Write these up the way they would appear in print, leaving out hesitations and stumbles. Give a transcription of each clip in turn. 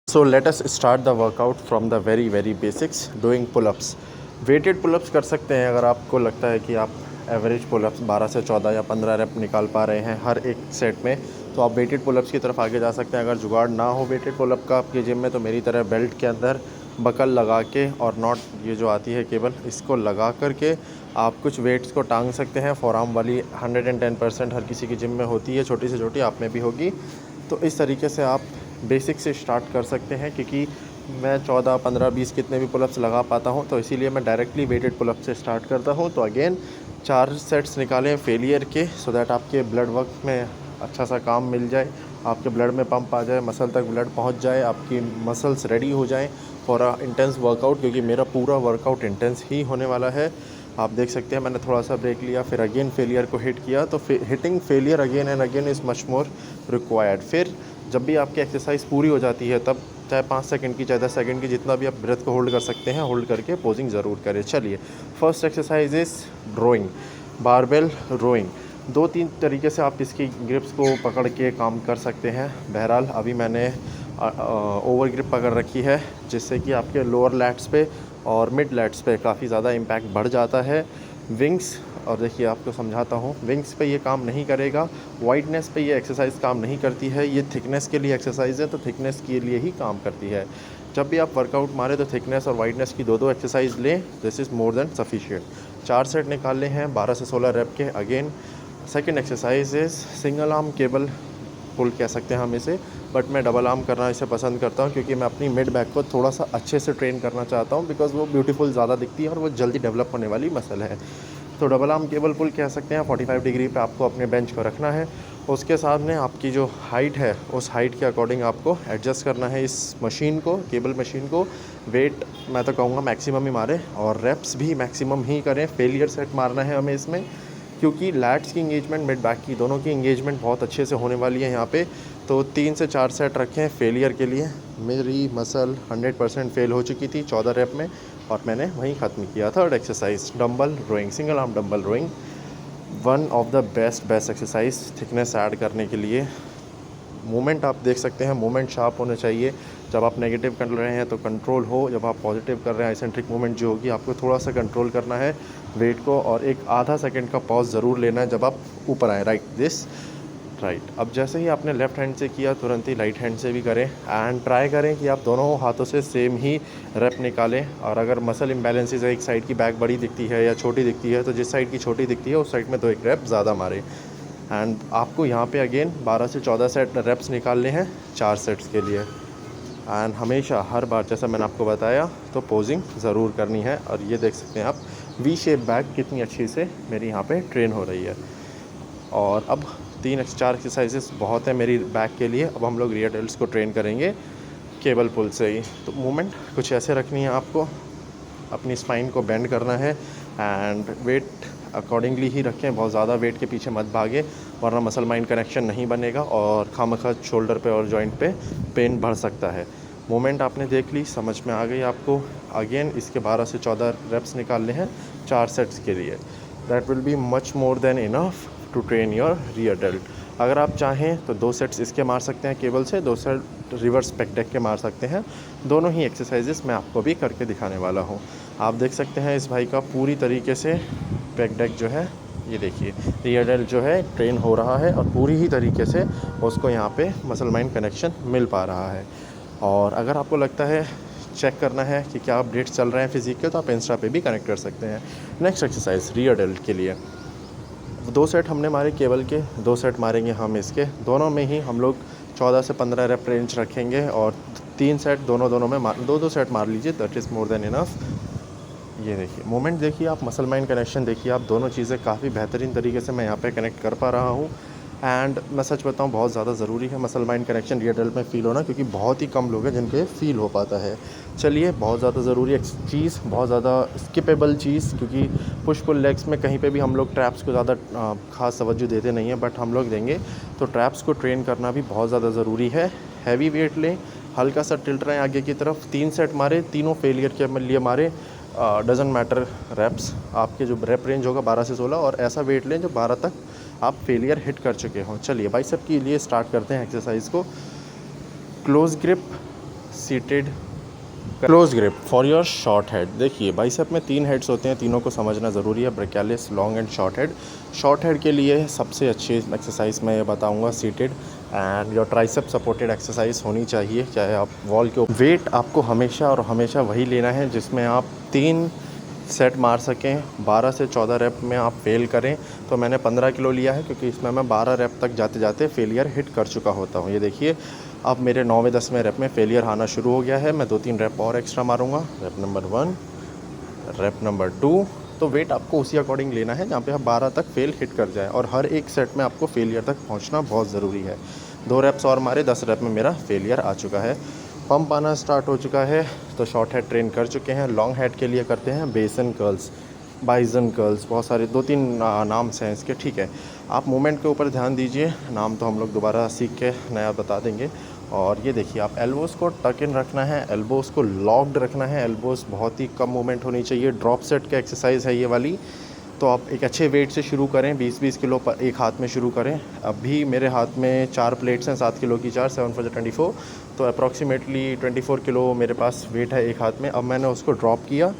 So let us start the workout from the very basics, doing pull-ups. Weighted pullups कर सकते हैं अगर आपको लगता है कि आप एवरेज पुलअप्स 12 से 14 या 15 रेप निकाल पा रहे हैं हर एक सेट में, तो आप वेटेड पुलअप्स की तरफ आगे जा सकते हैं। अगर जुगाड़ ना हो वेटेड पुलअप का आपके जिम में, तो मेरी तरह बेल्ट के अंदर बकल लगा के और नॉट ये जो आती है केबल, इसको लगा करके आप कुछ वेट्स को टांग सकते हैं। फॉरआर्म वाली 110% हर किसी की जिम में होती है, छोटी से छोटी आप में भी होगी। तो इस तरीके से आप बेसिक से स्टार्ट कर सकते हैं, क्योंकि मैं 14, 15, 20 कितने भी पुलअप्स लगा पाता हूं, तो इसीलिए मैं डायरेक्टली वेटेड पुलअप से स्टार्ट करता हूं। तो अगेन 4 सेट्स निकालें फेलियर के, सो दैट आपके ब्लड वर्क में अच्छा सा काम मिल जाए, आपके ब्लड में पंप आ जाए, मसल तक ब्लड पहुंच जाए, आपकी मसल्स रेडी हो जाएं फॉर अ इंटेंस वर्कआउट, क्योंकि मेरा पूरा वर्कआउट इंटेंस ही होने वाला है। आप देख सकते हैं मैंने थोड़ा सा ब्रेक लिया, फिर अगेन फेलियर को हिट किया, तो hitting failure again and again is much more required. फिर जब भी आपकी एक्सरसाइज पूरी हो जाती है, तब चाहे 5 सेकंड की, चाहे 10 सेकंड की, जितना भी आप ब्रेथ को होल्ड कर सकते हैं, होल्ड करके पोजिंग ज़रूर करें। चलिए, first exercise is rowing, barbell rowing. 2-3 तरीके से आप इसकी ग्रिप्स को पकड़ के काम कर सकते हैं। बहरहाल अभी मैंने ओवर ग्रिप पकड़ रखी है, जिससे कि आपके लोअर लैट्स पे और मिड लैट्स पे काफ़ी ज़्यादा इम्पैक्ट बढ़ जाता है। विंग्स, और देखिए आपको समझाता हूँ, विंग्स पे ये काम नहीं करेगा, वाइडनेस पे ये एक्सरसाइज काम नहीं करती है। ये थिकनेस के लिए एक्सरसाइज है, तो थिकनेस के लिए ही काम करती है। जब भी आप वर्कआउट मारें तो थिकनेस और वाइडनेस की दो एक्सरसाइज लें, this is more than sufficient. 4 set निकालने हैं 12 से 16 रेप के। Again second exercise is single arm cable pull कह सकते हैं हम इसे, बट मैं डबल आर्म करना इसे पसंद करता हूँ, क्योंकि मैं अपनी मिड बैक को थोड़ा सा अच्छे से ट्रेन करना चाहता हूँ, बिकॉज वो ब्यूटीफुल ज़्यादा दिखती है और वो जल्दी डेवलप होने वाली मसल है। तो डबल आर्म केबल पुल कह सकते हैं। 45 डिग्री पे आपको अपने बेंच को रखना है, उसके सामने आपकी जो हाइट है उस हाइट के अकॉर्डिंग आपको एडजस्ट करना है इस मशीन को, केबल मशीन को। वेट मैं तो कहूँगा मैक्सिमम ही मारें और रेप्स भी मैक्सिमम ही करें। फेलियर सेट मारना है हमें इसमें, क्योंकि लैट्स की इंगेजमेंट, मिड बैक की, दोनों की इंगेजमेंट बहुत अच्छे से होने वाली है यहाँ पे। तो 3 से 4 सेट रखें फेलियर के लिए। मेरी मसल 100% फेल हो चुकी थी 14 रेप में, और मैंने वहीं ख़त्म किया। Third exercise dumbbell rowing, single arm dumbbell rowing, one of the best exercise thickness add करने के लिए। मूवमेंट आप देख सकते हैं, मूवमेंट शार्प होने चाहिए। जब आप नेगेटिव कर रहे हैं तो कंट्रोल हो, जब आप पॉजिटिव कर रहे हैं आइसेंट्रिक मूवमेंट जो होगी, आपको थोड़ा सा कंट्रोल करना है वेट को, और एक आधा सेकंड का पॉज ज़रूर लेना है जब आप ऊपर आए। Right this, right. अब जैसे ही आपने लेफ़्ट हैंड से किया, तुरंत ही राइट हैंड से भी करें, एंड ट्राई करें कि आप दोनों हाथों से सेम ही रेप निकालें। और अगर मसल इम्बैलेंसेस है, एक साइड की बैक बड़ी दिखती है या छोटी दिखती है, तो जिस साइड की छोटी दिखती है उस साइड में 2-1 रेप ज़्यादा मारें। एंड आपको यहाँ पे अगेन 12 से 14 सेट रेप्स निकालने हैं 4 सेट्स के लिए। एंड हमेशा हर बार जैसा मैंने आपको बताया, तो पोजिंग ज़रूर करनी है। और ये देख सकते हैं आप वी शेप बैक कितनी अच्छी से मेरी यहाँ पे ट्रेन हो रही है। और अब 4 एक्सरसाइजेस बहुत है मेरी बैक के लिए। अब हम लोग रियर डेल्ट्स को ट्रेन करेंगे केबल पुल से ही। तो मूवमेंट कुछ ऐसे रखनी है आपको, अपनी स्पाइन को बेंड करना है, एंड वेट अकॉर्डिंगली ही रखें। बहुत ज़्यादा वेट के पीछे मत भागे, वरना मसल माइंड कनेक्शन नहीं बनेगा और खामखा शोल्डर पे और जॉइंट पे पेन बढ़ सकता है। मूवमेंट आपने देख ली, समझ में आ गई आपको। अगेन इसके 12 से 14 रेप्स निकालने हैं 4 सेट्स के लिए। That will be much more than enough to train your rear delt. अगर आप चाहें तो 2 सेट्स इसके मार सकते हैं केबल से, 2 सेट रिवर्स पेक डेक के मार सकते हैं। दोनों ही एक्सरसाइजेस मैं आपको भी करके दिखाने वाला हूँ। आप देख सकते हैं इस भाई का पूरी तरीके से पेक डेक जो है, ये देखिए रियर डेल्ट जो है ट्रेन हो रहा है, और पूरी ही तरीके से उसको यहाँ पे मसल माइंड कनेक्शन मिल पा रहा है। और अगर आपको लगता है चेक करना है कि क्या अपडेट्स चल रहे हैं फिजिक के, तो आप इंस्टा पे भी कनेक्ट कर सकते हैं। नेक्स्ट एक्सरसाइज रियर डेल्ट के लिए 2 सेट हमने मारे केबल के, 2 सेट मारेंगे हम इसके। दोनों में ही हम लोग 14 से 15 रेप रेंज रखेंगे, और 3 सेट दोनों में 2-2 सेट मार लीजिए, that is more than enough. ये देखिए मूवमेंट देखिए आप, मसल माइंड कनेक्शन देखिए आप, दोनों चीज़ें काफ़ी बेहतरीन तरीके से मैं यहाँ पे कनेक्ट कर पा रहा हूँ। एंड मैं सच बताऊँ, बहुत ज़्यादा ज़रूरी है muscle mind connection rear dealt में फ़ील होना, क्योंकि बहुत ही कम लोग हैं जिनको ये फ़ील हो पाता है। चलिए, बहुत ज़्यादा ज़रूरी एक चीज़, बहुत ज़्यादा स्किपेबल चीज़, क्योंकि पुश पुल लेग्स में कहीं पे भी हम लोग ट्रैप्स को ज़्यादा खास तवज्जो देते नहीं हैं, बट हम लोग देंगे। तो ट्रैप्स को ट्रेन करना भी बहुत ज़्यादा ज़रूरी है। हैवी वेट लें, हल्का सा टिल्ट रहे हैं आगे की तरफ, 3 सेट मारे, तीनों फेलियर के लिए मारे। डज़न मैटर रेप्स, आपके जो रेप रेंज होगा 12 से 16, और ऐसा वेट लें जो 12 तक आप फेलियर हिट कर चुके हों। चलिए बाइसेप के लिए स्टार्ट करते हैं एक्सरसाइज को। Close grip seated close grip for your short head. देखिए बाइसेप में 3 हेड्स होते हैं, तीनों को समझना ज़रूरी है, brachialis, long and short head. Short head के लिए सबसे अच्छी एक्सरसाइज मैं ये बताऊंगा seated and your tricep supported exercise होनी चाहिए। चाहे आप वॉल के वेट आपको हमेशा और हमेशा वही लेना है जिसमें आप 3 सेट मार सकें। 12 से 14 रेप में आप फेल करें। तो मैंने 15 किलो लिया है क्योंकि इसमें मैं 12 रेप तक जाते जाते फेलियर हिट कर चुका होता हूँ। ये देखिए अब मेरे 9वें 10वें रेप में फेलियर आना शुरू हो गया है। मैं 2-3 रेप और एक्स्ट्रा मारूंगा। Rape number 1, rape number 2। तो वेट आपको उसी अकॉर्डिंग लेना है जहाँ पे आप 12 तक फेल हिट कर जाए, और हर एक सेट में आपको फेलियर तक पहुँचना बहुत ज़रूरी है। 2 रेप्स और मारे, 10 रेप में मेरा फेलियर आ चुका है। पंप आना स्टार्ट हो चुका है। तो शॉर्ट हेड ट्रेन कर चुके हैं। लॉन्ग हेड के लिए करते हैं बेसन कर्ल्स, बाइजन कर्ल्स, बहुत सारे 2-3 नाम्स हैं इसके, ठीक है। आप मूवमेंट के ऊपर ध्यान दीजिए, नाम तो हम लोग दोबारा सीख के नया बता देंगे। और ये देखिए आप एल्बोज़ को टक इन रखना है, एल्बोज़ को लॉक्ड रखना है, एल्बोज़ बहुत ही कम मूवमेंट होनी चाहिए। ड्रॉप सेट का एक्सरसाइज है ये वाली। तो आप एक अच्छे वेट से शुरू करें, 20-20 किलो पर एक हाथ में शुरू करें। अभी मेरे हाथ में 4 प्लेट्स हैं, 7 किलो की 4, 7 4 24, तो अप्रॉक्सीमेटली 24 किलो मेरे पास वेट है एक हाथ में। अब मैंने उसको ड्रॉप किया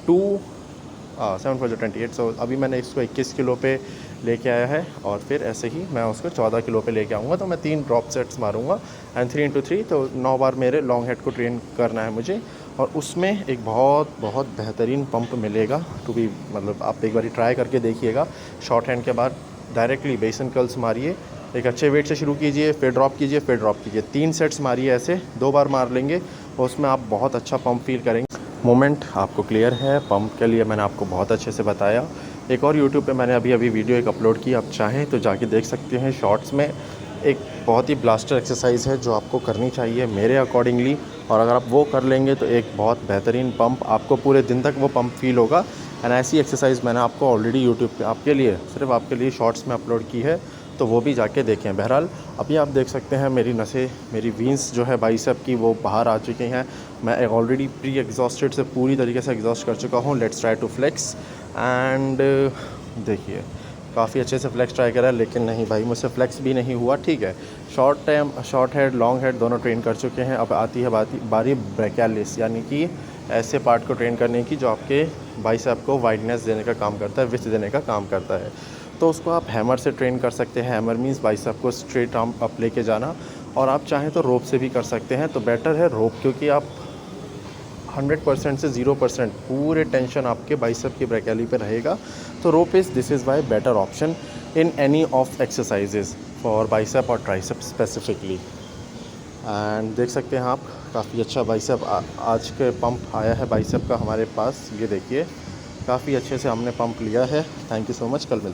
7 4 28, सो अभी मैंने इसको 21 किलो पे लेके आया है, और फिर ऐसे ही मैं उसको 14 किलो पे लेके आऊँगा। तो मैं 3 ड्रॉप सेट्स मारूंगा एंड 3 into 3, तो 9 बार मेरे लॉन्ग हेड को ट्रेन करना है मुझे। और उसमें एक बहुत बहुत बेहतरीन पंप मिलेगा टू बी, मतलब आप एक बार ट्राई करके देखिएगा। शॉर्ट हैंड के बाद डायरेक्टली बेसन कर्ल्स मारिए, एक अच्छे वेट से शुरू कीजिए, फिर ड्रॉप कीजिए, फिर ड्रॉप कीजिए, 3 सेट्स मारिए, ऐसे 2 बार मार लेंगे, उसमें आप बहुत अच्छा पंप फील करेंगे। मोमेंट आपको क्लियर है। पंप के लिए मैंने आपको बहुत अच्छे से बताया। एक और यूट्यूब पे मैंने अभी वीडियो एक अपलोड की, आप चाहें तो जाके देख सकते हैं। शॉर्ट्स में एक बहुत ही ब्लास्टर एक्सरसाइज है जो आपको करनी चाहिए मेरे अकॉर्डिंगली, और अगर आप वो कर लेंगे तो एक बहुत बेहतरीन पंप आपको पूरे दिन तक वो पंप फील होगा। एंड ऐसी एक्सरसाइज मैंने आपको ऑलरेडी यूट्यूब पे आपके लिए, सिर्फ आपके लिए शॉर्ट्स में अपलोड की है, तो वो भी जाके देखें। बहरहाल अभी आप देख सकते हैं मेरी नसें, मेरी वीन्स जो है बाइसेप की, वो बाहर आ चुकी हैं। मैं ऑलरेडी प्री एग्जॉस्टेड से पूरी तरीके से एग्जॉस्ट कर चुका हूँ। Let's try to flex and देखिए काफ़ी अच्छे से फ्लेक्स ट्राई करा, लेकिन नहीं भाई मुझसे फ्लेक्स भी नहीं हुआ, ठीक है। शॉर्ट हेड लॉन्ग हेड दोनों ट्रेन कर चुके हैं। अब आती है बारी ब्रैकियलिस, यानी कि ऐसे पार्ट को ट्रेन करने की जो आपके बाइसेप को वाइडनेस देने का काम करता है, विड्थ देने का काम करता है। तो उसको आप हैमर से ट्रेन कर सकते हैं। हैमर मीन्स बाइसेप को स्ट्रेट आर्म अप लेके जाना, और आप चाहें तो रोप से भी कर सकते हैं। तो बेटर है रोप, क्योंकि आप 100% से 0% पूरे टेंशन आपके बाइसेप की ब्रैकियली पे रहेगा। तो rope this is why better option in any of exercises for bicep और ट्राइसेप स्पेसिफिकली। एंड देख सकते हैं आप काफ़ी अच्छा बाइसेप आज के पंप आया है बाइसेप का हमारे पास। ये देखिए काफ़ी अच्छे से हमने पंप लिया है। Thank you so much. कल मिलते हैं।